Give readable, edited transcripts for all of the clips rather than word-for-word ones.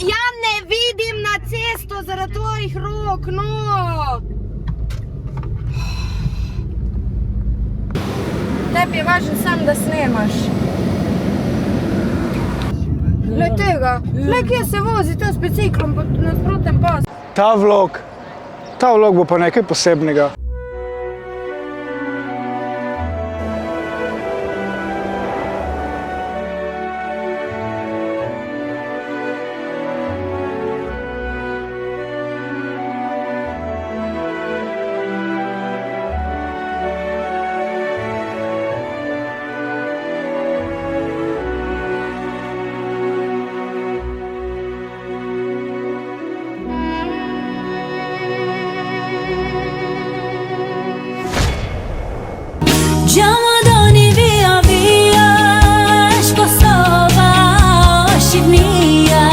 Ja ne vidim na cesto zaradi tvojih rok, no! Tebi je važno sam da snemaš. Glej tega, glej kje se vozi ta s biciklom po nasprotem pasu. Ta vlog bo pa nekaj posebnega. Giamadoni via via, Kosova, Shivnia,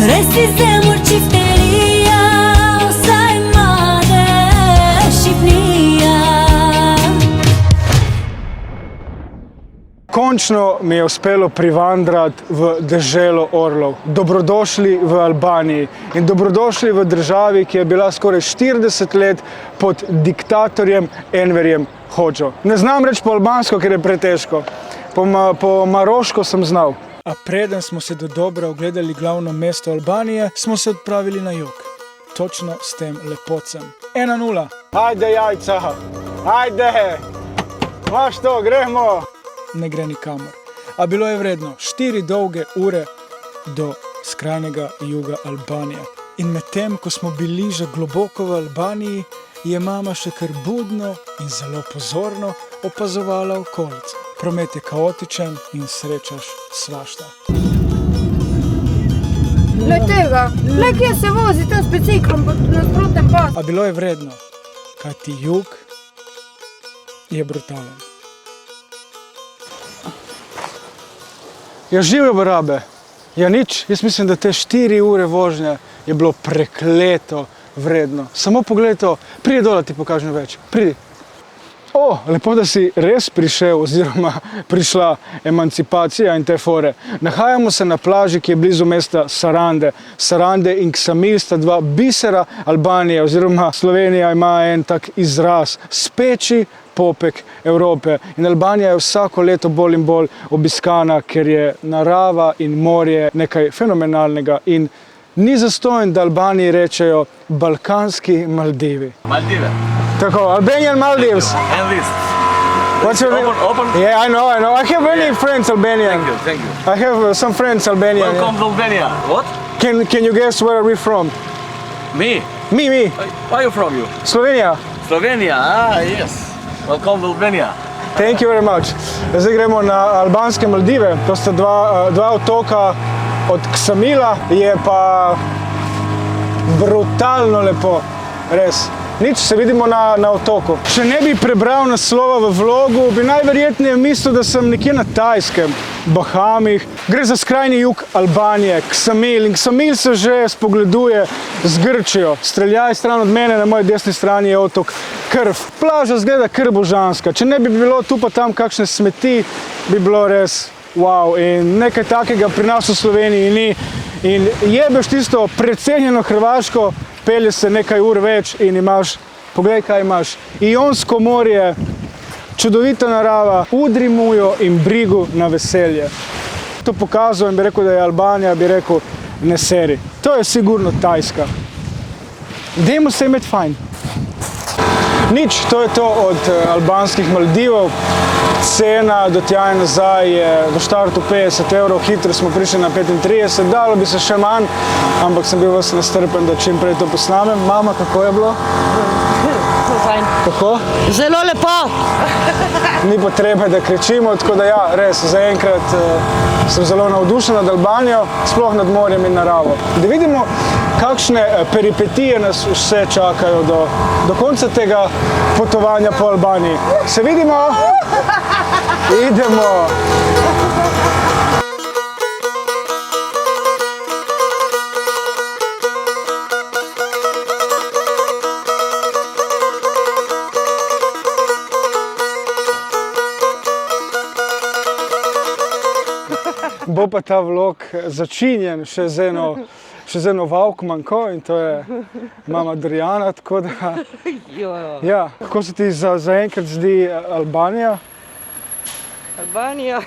Resti zemur čifterija, Osaj mlade Shivnia. Končno mi je uspelo privandrati v deželo orlov. Dobrodošli v Albaniji in dobrodošli v državi, ki je bila skoraj 40 let pod diktatorjem Enverjem Hodžo. Ne znam reči po albansko, ker je pretežko. Po maroško sem znal. A preden smo se dodobra ogledali glavno mesto Albanije, smo se odpravili na jug. Točno s tem lepocem. 1:0. Ajde jajca, ajde! Maš to, gremo! Ne gre nikamor. A bilo je vredno 4 dolge ure do skrajnega juga Albanije. In medtem, ko smo bili že globoko v Albaniji, je mama še kar budno in zelo pozorno opazovala okolico. Promet je kaotičen in srečaš svašta. Glej tega, glej kje se vozi ta s biciklom po nasprotem pasu. A bilo je vredno, kajti jug je brutalen. Ja, živijo barabe. Ja, nič. Jaz mislim, da te 4 ure vožnje je bilo prekleto vredno. Samo pogledaj to. Pridi dole, ti pokažem več. Pridi. O, lepo, da si res prišel oziroma prišla emancipacija in te fore. Nahajamo se na plaži, ki je blizu mesta Sarande. Sarande in Ksamil sta dva bisera Albanije oziroma Slovenija ima en tak izraz. Speči popek Evrope. In Albanija je vsako leto bolj in bolj obiskana, ker je narava in morje nekaj fenomenalnega in ni zastonj, da Albaniji rečejo balkanski Maldivi. Maldive. Tako, Albanian Maldives. And this. What's your name? Open. Yeah, I know. I have many friends Albanian. Thank you. I have some friends Albanian. Welcome to Albania. What? Can you guess where are we from? Me? Me. Where are you from, you? Slovenija. Slovenia. Ah, yes. Welcome to Albania. Thank you very much. Zdaj gremo na albanske Maldive. To sta dva otoka od Ksamila. Je pa brutalno lepo. Res. Nič, se vidimo na otoku. Če ne bi prebral naslova v vlogu, bi najverjetneje mislil, da sem nekje na Tajskem, Bahamih. Gre za skrajni jug Albanije, Ksamil. In Ksamil se že spogleduje z Grčijo. Streljaj stran od mene, na moji desni strani je otok Krf. Plaža zgleda kar božanska. Če ne bi bilo tu pa tam kakšne smeti, bi bilo res wow. In nekaj takega pri nas v Sloveniji ni. In jebeš tisto precenjeno Hrvaško, pelje se nekaj ur več in imaš, poglej kaj imaš, Ionsko morje, čudovita narava, Udri, Mujo in Brigu na veselje. To pokazujem, bi rekel, da je Albanija, bi rekel, ne seri. To je sigurno Tajska. Dajmo se imeti fajn. Nič, to je to od albanskih Maldivov. Cena do tja in nazaj je v štartu 50 evrov, hitro smo prišli na 35, dalo bi se še manj, ampak sem bil vas nestrpen, da čim prej to posnamem. Mama, kako je bilo? Fajn. Kako? Zelo lepo. Ni potrebe, da kričimo, tako da ja, res, zaenkrat sem zelo navdušen nad Albanijo, sploh nad morjem in naravo. Da vidimo, kakšne peripetije nas vse čakajo do konca tega potovanja po Albaniji. Se vidimo? Idemo! bo pa ta vlog začinjen še z eno Walkmanko in to je mama Drijana, tako da... Ja, kako se ti zaenkrat zdi Albanija? Albanija,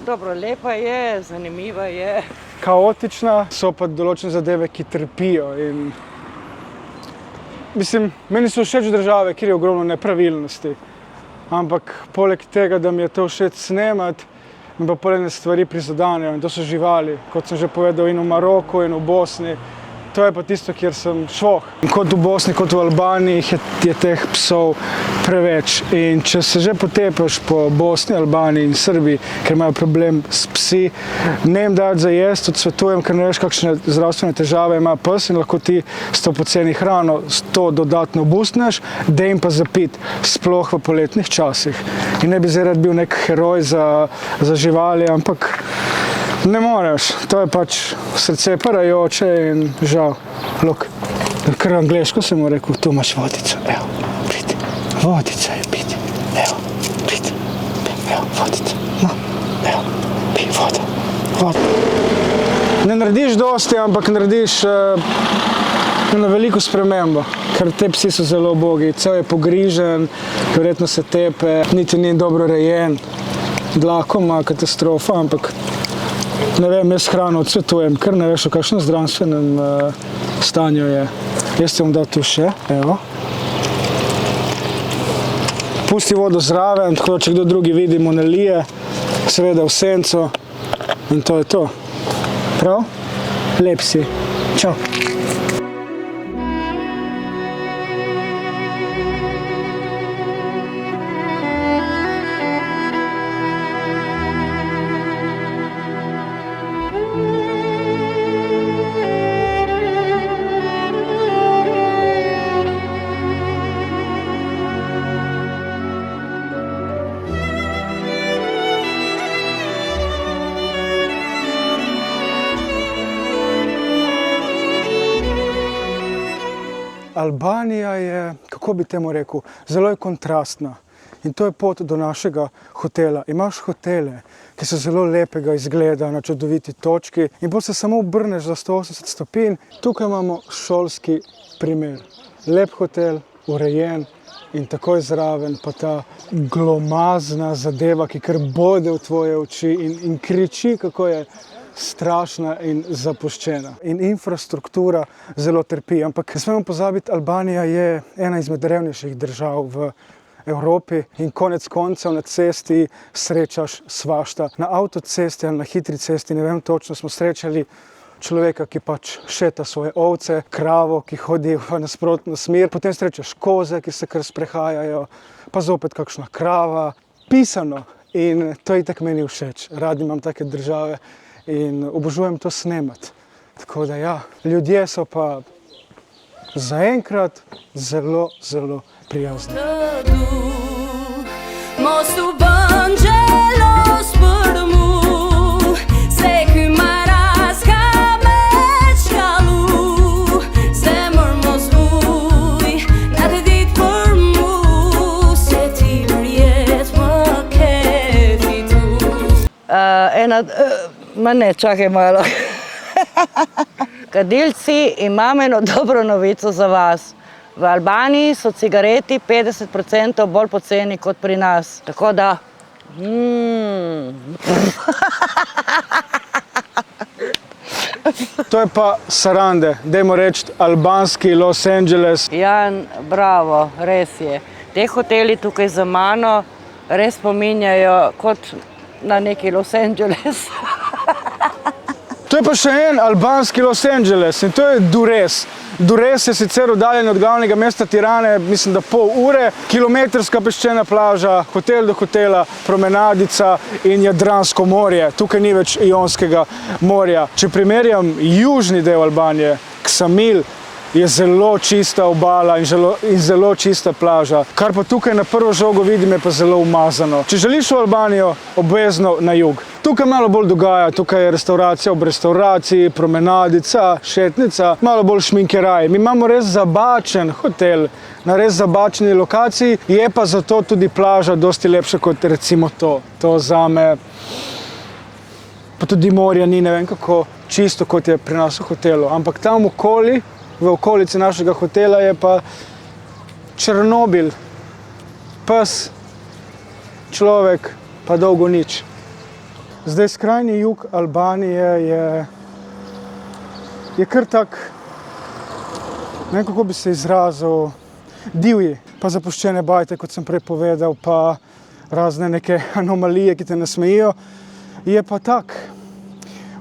dobro, lepa je, zanimiva je. Kaotična, so pa določene zadeve, ki trpijo in mislim, meni so všeč države, kjer je ogromno nepravilnosti, ampak poleg tega, da mi je to všeč snemati, mi pa poleg stvari prizadenejo in to so živali, kot sem že povedal, in v Maroku in v Bosni. To je pa tisto, kjer sem švoh. Kot v Bosni, kot v Albaniji je teh psov preveč. In če se že potepeš po Bosni, Albaniji in Srbiji, ker imajo problem s psi, ne jim dati za jesti, odsvetujem, ker ne veš, kakšne zdravstvene težave ima pes in lahko ti s to poceni hrano to dodatno boostneš, da jim pa zapiti, sploh v poletnih časih. In ne bi zdaj rad bil nek heroj za živali, ampak ne moreš, to je pač srce parajoče in žal. Luk, kar angleško sem mu rekel, tu imaš vodico, evo, pridi, vodica je piti, evo, pridi, evo, vodica, no, evo, pi, voda. Ne narediš dosti, ampak narediš eno veliko spremembo, ker te psi so zelo ubogi, cel je pogrižen, verjetno se tepe, niti ni dobro rejen, dlako ima katastrofa, ampak ne vem, jaz hrano odsvetujem, ker ne veš, v kakšnem zdravstvenem stanju je. Jaz ti bom dal tu še, evo. Pusti vodo zraven, tako da če kdo drugi vidi, mu ne lije, seveda v senco in to je to. Prav? Lep si. Čau. Albanija je, kako bi temu rekel, zelo je kontrastna in to je pot do našega hotela. Imaš hotele, ki so zelo lepega izgleda na čudoviti točki in potem se samo obrneš za 180 stopinj. Tukaj imamo šolski primer. Lep hotel, urejen in takoj zraven pa ta glomazna zadeva, ki kar bode v tvoje oči in kriči, kako je strašna in zapuščena. In infrastruktura zelo trpi, ampak ne smemo pozabiti, Albanija je ena izmed revnejših držav v Evropi in konec koncev na cesti srečaš svašta. Na avtocesti ali na hitri cesti, ne vem točno, smo srečali človeka, ki pač šeta svoje ovce, kravo, ki hodi v nasprotno smer, potem srečaš koze, ki se kar sprehajajo, pa zopet kakšna krava. Pisano in to je itak meni všeč. Rad imam take države in obožujem to snemati. Tako da ja, ljudje so pa zaenkrat zelo, zelo prijazni. Mosu bangelos për mu, se ky maraz ka me qkalu, zemër mos vuj, na të dit për mu, se ti mërjet më ke fitu. Ma ne, čakaj malo. Kadilci, imam eno dobro novico za vas. V Albaniji so cigareti 50% bolj poceni kot pri nas. Tako da... To je pa Sarande, dajmo reči albanski Los Angeles. Jan, bravo, res je. Te hoteli tukaj za mano res spominjajo kot na neki Los Angeles. To je pa še en albanski Los Angeles in to je Durrës. Durrës je sicer oddaljen od glavnega mesta Tirane, mislim, da pol ure, kilometrska peščena plaža, hotel do hotela, promenadica in Jadransko morje. Tukaj ni več Ionskega morja. Če primerjam južni del Albanije, Ksamil, je zelo čista obala in zelo čista plaža. Kar pa tukaj na prvo žogo vidim, je pa zelo umazano. Če želiš v Albanijo, obvezno na jug. Tukaj malo bolj dogaja, tukaj je restauracija ob restauraciji, promenadica, šetnica, malo bolj šminkeraj. Mi imamo res zabačen hotel na res zabačeni lokaciji, je pa zato tudi plaža dosti lepša kot recimo to. To zame pa tudi morja ni ne vem kako čisto, kot je pri nas v hotelu. Ampak tam v okolici našega hotela je pa Černobil, pes, človek, pa dolgo nič. Zdaj skrajni jug Albanije je kar tak, ne vem kako bi se izrazil, divji, pa zapuščene bajte, kot sem prej povedal, pa razne neke anomalije, ki te nasmejijo. Je pa tak,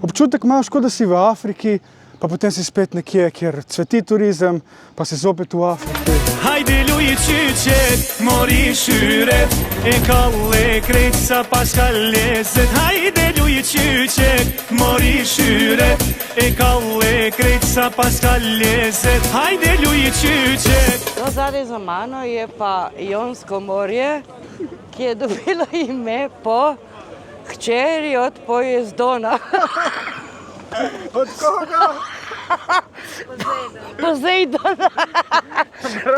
občutek imaš, kot da si v Afriki, pa potem si spet nekje, kjer cveti turizem, pa si zopet v Afriki. Hajde luj qyqet, mori shyret, e kalle krejt sa pas ka lezet. Hajde luj qyqet, mori shyret, e kalle krejt sa pas ka lezet. Hajde luj qyqet. To zadaj za mano je pa Jonsko morje, ki je dobilo ime po hčeri od Pojezdona. Od koga? Pozejdona.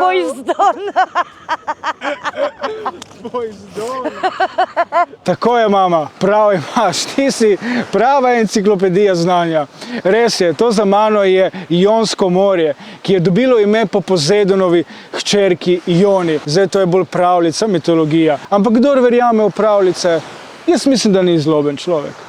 Pojezdona. Tako je, mama, prav imaš, ti si prava enciklopedija znanja. Res je, to za mano je Jonsko morje, ki je dobilo ime po Pozejdonovi hčerki Joni. Zdaj to je bolj pravljica, mitologija. Ampak kdor verjame v pravljice, jaz mislim, da ni zloben človek.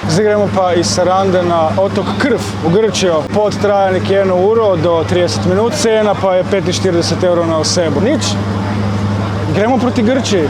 Zdaj gremo pa iz Sarande na otok Krf v Grčijo. Pot traja nekje 1 uro do 30 minut, cena pa je 45 evrov na osebo. Nič, gremo proti Grčiji.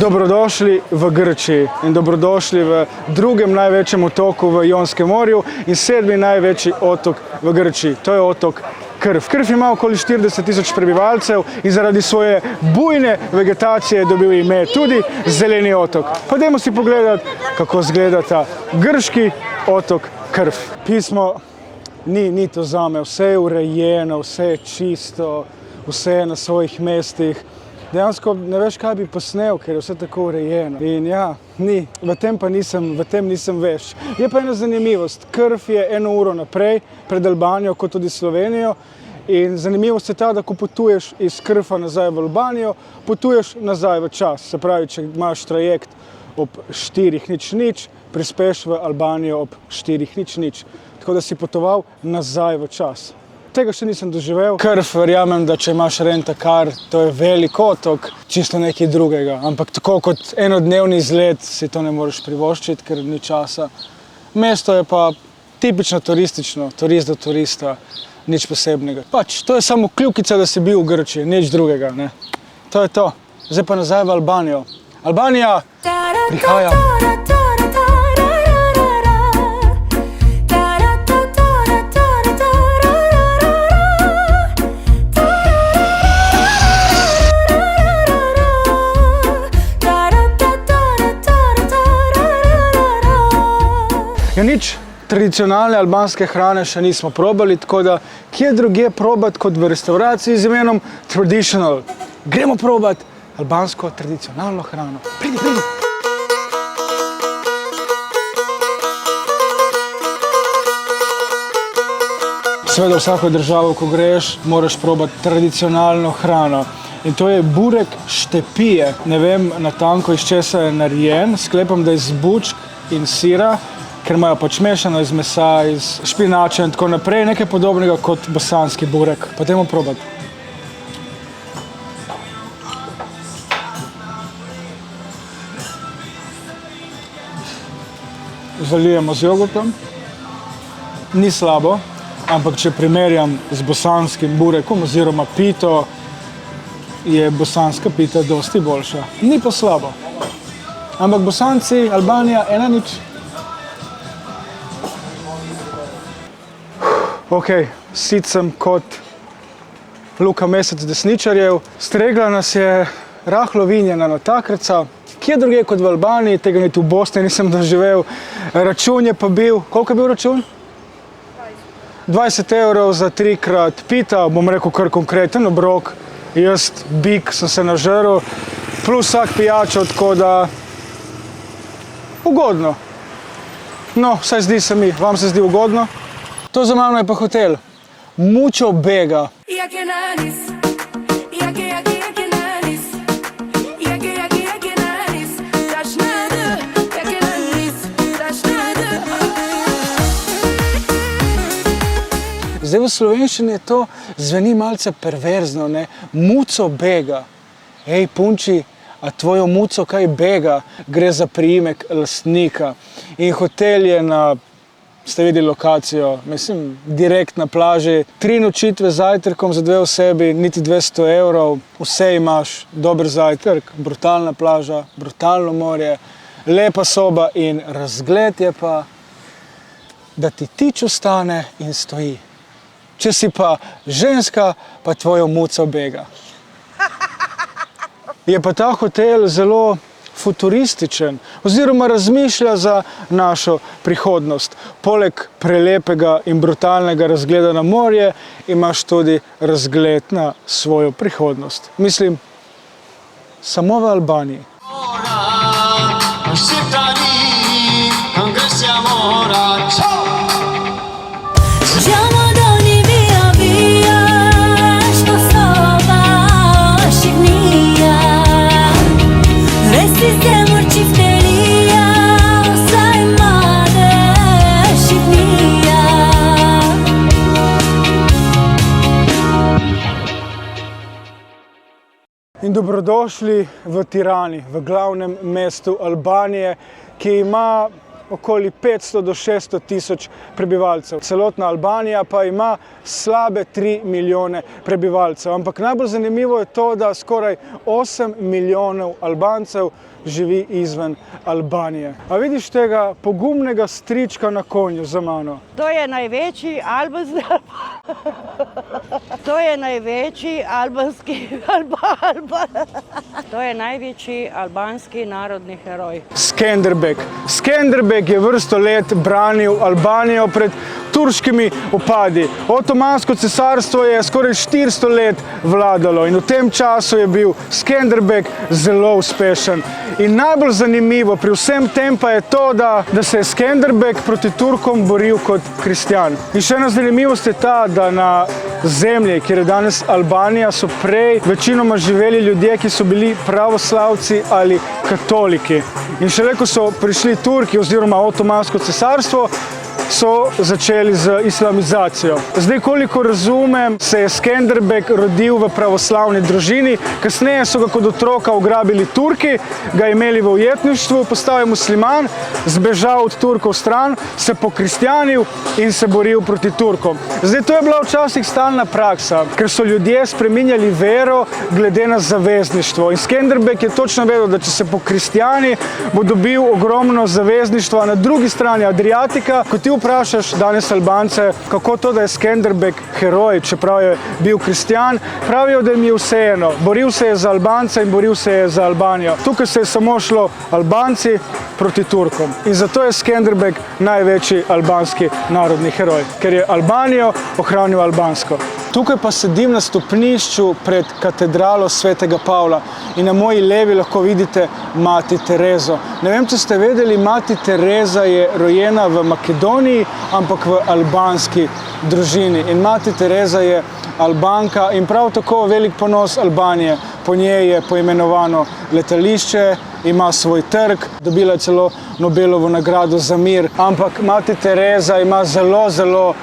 Dobrodošli v Grčiji in dobrodošli v drugem največjem otoku v Jonskem morju in 7. največji otok v Grčiji. To je otok Krf. Krf ima okoli 40 000 prebivalcev in zaradi svoje bujne vegetacije je dobil ime tudi zeleni otok. Pa dajmo si pogledati, kako izgleda ta grški otok Krf. Pismo ni to zame, vse je urejeno, vse je čisto, vse je na svojih mestih. Dejansko ne veš, kaj bi posnel, ker je vse tako urejeno. In ja, v tem nisem veš. Je pa ena zanimivost. Krf je 1 uro naprej, pred Albanijo, kot tudi Slovenijo. In zanimivost je ta, da ko potuješ iz Krfa nazaj v Albanijo, potuješ nazaj v čas. Se pravi, če imaš trajekt ob 4:00, prispeš v Albanijo ob 4:00. Tako da si potoval nazaj v čas. Tega še nisem doživel. Krf, verjamem, da če imaš rentakar, to je velik otok, čisto nekaj drugega. Ampak tako kot enodnevni izlet si to ne moreš privoščiti, ker ni časa. Mesto je pa tipično turistično, turist do turista, nič posebnega. Pač, to je samo kljukica, da si bil v Grčiji, nič drugega, ne. To je to. Zdaj pa nazaj v Albanijo. Albanija, prihajam. Ja, nič tradicionalne albanske hrane še nismo probali, tako da kje drugje probati kot v restavraciji z imenom Traditional. Gremo probati albansko tradicionalno hrano. Pridi, pridi! Seveda v vsako državo, ko greš, moraš probati tradicionalno hrano. In to je burek štepije. Ne vem natanko, iz česa je narejen. Sklepam, da je iz bučk in sira, ker imajo pač mešano iz mesa, iz špinača in tako naprej. Nekaj podobnega kot bosanski burek. Pa dajmo probati. Zalijemo z jogurtom. Ni slabo, ampak če primerjam z bosanskim burekom oziroma pito, je bosanska pita dosti boljša. Ni pa slabo. Ampak Bosanci, Albanija, 1:0. Ok, sit sem kot Luka Mesec desničarjev. Stregla nas je rahlo vinjena natakrica. Kje drugje kot v Albaniji, tega niti v Bosni nisem doživel. Račun je pa bil, koliko je bil račun? 20 evrov za 3x pita, bom rekel kar konkreten obrok. jaz bik sem se nažrl, plus vsak pijačo, tako da ugodno. No, vsaj zdi se mi, vam se zdi ugodno? To za mano je pa hotel. Mucho Bega. Zdaj v slovenščini to zveni malce perverzno, ne? Muco Bega. Hej, punči, a tvojo muco kaj bega? Gre za priimek lastnika. In hotel je na, ste videli lokacijo, mislim, direkt na plaži. 3 nočitve z zajtrkom za 2 osebi, niti 200 evrov. Vse imaš, dober zajtrk, brutalna plaža, brutalno morje, lepa soba in razgled je pa, da ti tič ostane in stoji. Če si pa ženska, pa tvojo muco bega. Je pa ta hotel zelo futurističen, oziroma razmišlja za našo prihodnost. Poleg prelepega in brutalnega razgleda na morje, imaš tudi razgled na svojo prihodnost. Mislim, samo v Albaniji. In dobrodošli v Tirani, v glavnem mestu Albanije, ki ima okoli 500 do 600 tisoč prebivalcev. Celotna Albanija pa ima slabe 3 milijone prebivalcev. Ampak najbolj zanimivo je to, da skoraj 8 milijonov Albancev živi izven Albanije. A vidiš tega pogumnega strička na konju za mano? To je največji albanski... To je največji To je največji albanski narodni heroj. Skenderbeg. Skenderbeg je vrsto let branil Albanijo pred turškimi upadi. Otomansko cesarstvo je skoraj 400 let vladalo in v tem času je bil Skenderbeg zelo uspešen. In najbolj zanimivo pri vsem tem pa je to, da se je Skenderbeg proti Turkom boril kot kristjan. In še ena zanimivost je ta, da na zemlji, kjer je danes Albanija, so prej večinoma živeli ljudje, ki so bili pravoslavci ali katoliki. In šele ko so prišli Turki oziroma Otomansko cesarstvo, so začeli z islamizacijo. Zdaj, koliko razumem, se je Skenderbeg rodil v pravoslavni družini, kasneje so ga kot otroka ugrabili Turki, ga imeli v ujetništvu, postal je musliman, zbežal od Turkov stran, se pokristjanil in se boril proti Turkom. Zdaj, to je bila včasih stalna praksa, ker so ljudje spreminjali vero glede na zavezništvo. In Skenderbeg je točno vedel, da če se pokristjani, bo dobil ogromno zavezništva na drugi strani Adriatika. Ko ti vprašaš danes Albance, kako to, da je Skenderbeg heroj, čeprav je bil kristjan, pravijo, da jim je vseeno. Boril se je za Albance in boril se je za Albanijo. Tukaj se je samo šlo Albanci proti Turkom. In zato je Skenderbeg največji albanski narodni heroj, ker je Albanijo ohranil albansko. Tukaj pa sedim na stopnišču pred katedralo Svetega Pavla in na moji levi lahko vidite Mati Terezo. Ne vem, če ste vedeli, Mati Tereza je rojena v Makedoniji, ampak v albanski družini. In Mati Tereza je Albanka in prav tako velik ponos Albanije. Po njej je poimenovano letališče, ima svoj trg, dobila je celo Nobelovo nagrado za mir. Ampak Mati Tereza ima zelo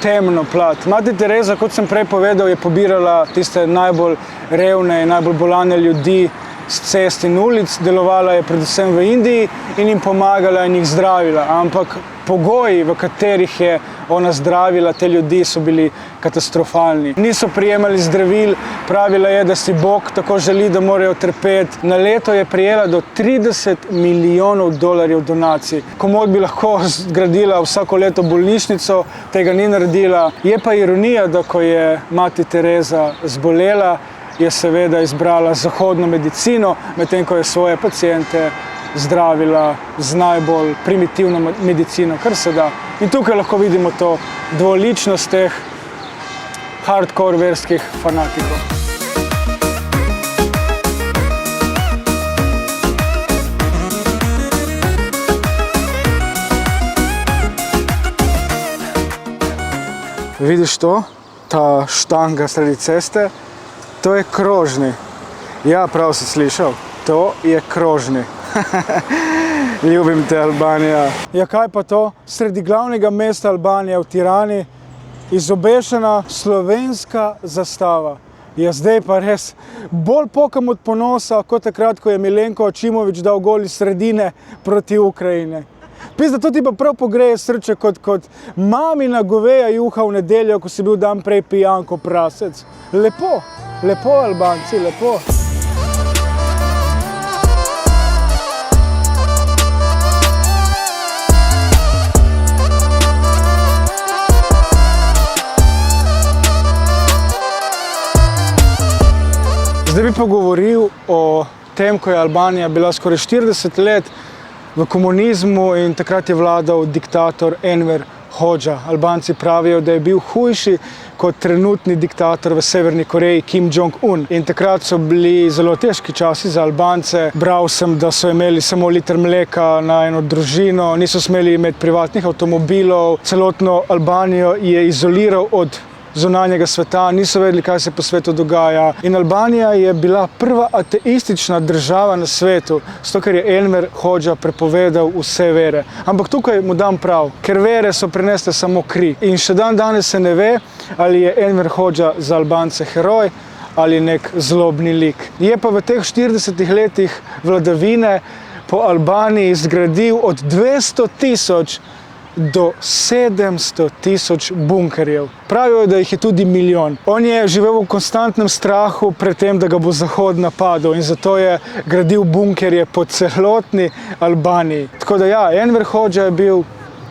temno plat. Mati Tereza, kot sem prej povedal, je pobirala tiste najbolj revne in najbolj bolane ljudi s cest in ulic, delovala je predvsem v Indiji in jim pomagala in jih zdravila. Ampak pogoji, v katerih je ona zdravila te ljudi, so bili katastrofalni. Niso prijemali zdravil, pravila je, da si Bog tako želi, da morajo trpeti. Na leto je prijela do 30 milijonov dolarjev donacij. Komot bi lahko zgradila vsako leto bolnišnico, tega ni naredila. Je pa ironija, da ko je Mati Tereza zbolela, je seveda izbrala zahodno medicino, medtem ko je svoje paciente zdravila z najbolj primitivno medicino, kar se da. In tukaj lahko vidimo to dvoličnost teh hardcore verskih fanatikov. Vidiš to? Ta štanga sredi ceste? To je krožni. Ja, prav si slišal. To je krožni. Ljubim te, Albanija. Ja, kaj pa to? Sredi glavnega mesta Albanije v Tirani izobešena slovenska zastava. Ja, zdaj pa res bolj pokam od ponosa, kot takrat, ko je Milenko Ačimović dal gol iz sredine proti Ukrajine. Pizda, to ti pa prav pogreje srce kot mamina goveja juha v nedeljo, ko si bil dan prej pijan ko prasec. Lepo, lepo, Albanci, lepo. Zdaj bi pa govoril o tem, ko je Albanija bila skoraj 40 let v komunizmu in takrat je vladal diktator Enver Hodža. Albanci pravijo, da je bil hujši kot trenutni diktator v Severni Koreji Kim Jong-un. In takrat so bili zelo težki časi za Albance. Bral sem, da so imeli samo liter mleka na eno družino, niso smeli imeti privatnih avtomobilov, celotno Albanijo je izoliral od zunanjega sveta, niso vedeli, kaj se po svetu dogaja. In Albanija je bila prva ateistična država na svetu, zato ker je Enver Hodža prepovedal vse vere. Ampak tukaj mu dam prav, ker vere so prinesle samo kri. In še dan danes se ne ve, ali je Enver Hodža za Albance heroj ali nek zlobni lik. Je pa v teh 40 letih vladavine po Albaniji zgradil od 200.000 do 700.000 bunkerjev. Pravijo, da jih je tudi milijon. On je živel v konstantnem strahu pred tem, da ga bo Zahod napadel in zato je gradil bunkerje po celotni Albaniji. Tako da ja, Enver Hodža je bil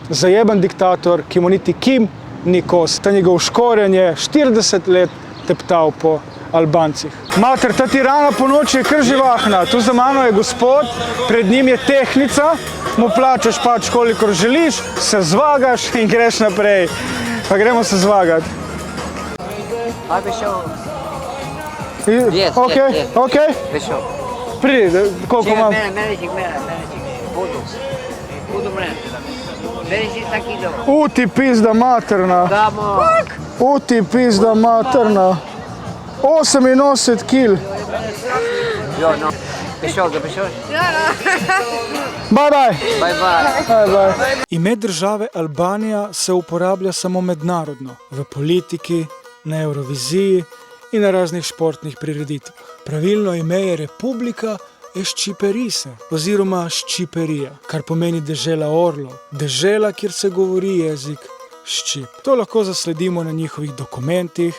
zajeben diktator, ki mu niti Kim ni kos. Ta njegov škorenj je 40 let teptal po Albancih. Mater, ta Tirana po noči je kar živahna. Tu za mano je gospod, pred njim je tehnica, mu plačaš pač kolikor želiš, se zvagaš in greš naprej. Pa gremo se zvagati. Yes, Ok, yes, yes. ok. Prišel. Pridi, koliko imam? Mene. Budu mene. Mene si taki dobro. Uti pizda materna. Damo. Uti pizda materna. 88 kil. Jo, no. Prišel. Bye bye. Bye. Ime države Albanija se uporablja samo mednarodno, v politiki, na Euroviziji in na raznih športnih prireditvah. Pravilno ime je Republika Ščiperise oziroma Ščiperija, kar pomeni dežela orlov, dežela, kjer se govori jezik Ščip. To lahko zasledimo na njihovih dokumentih,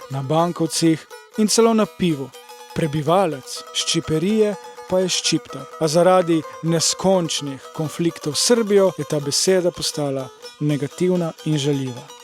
na bankovcih in celo na pivu. Prebivalec Ščiperije pa je Ščiptar, a zaradi neskončnih konfliktov s Srbijo je ta beseda postala negativna in žaljiva.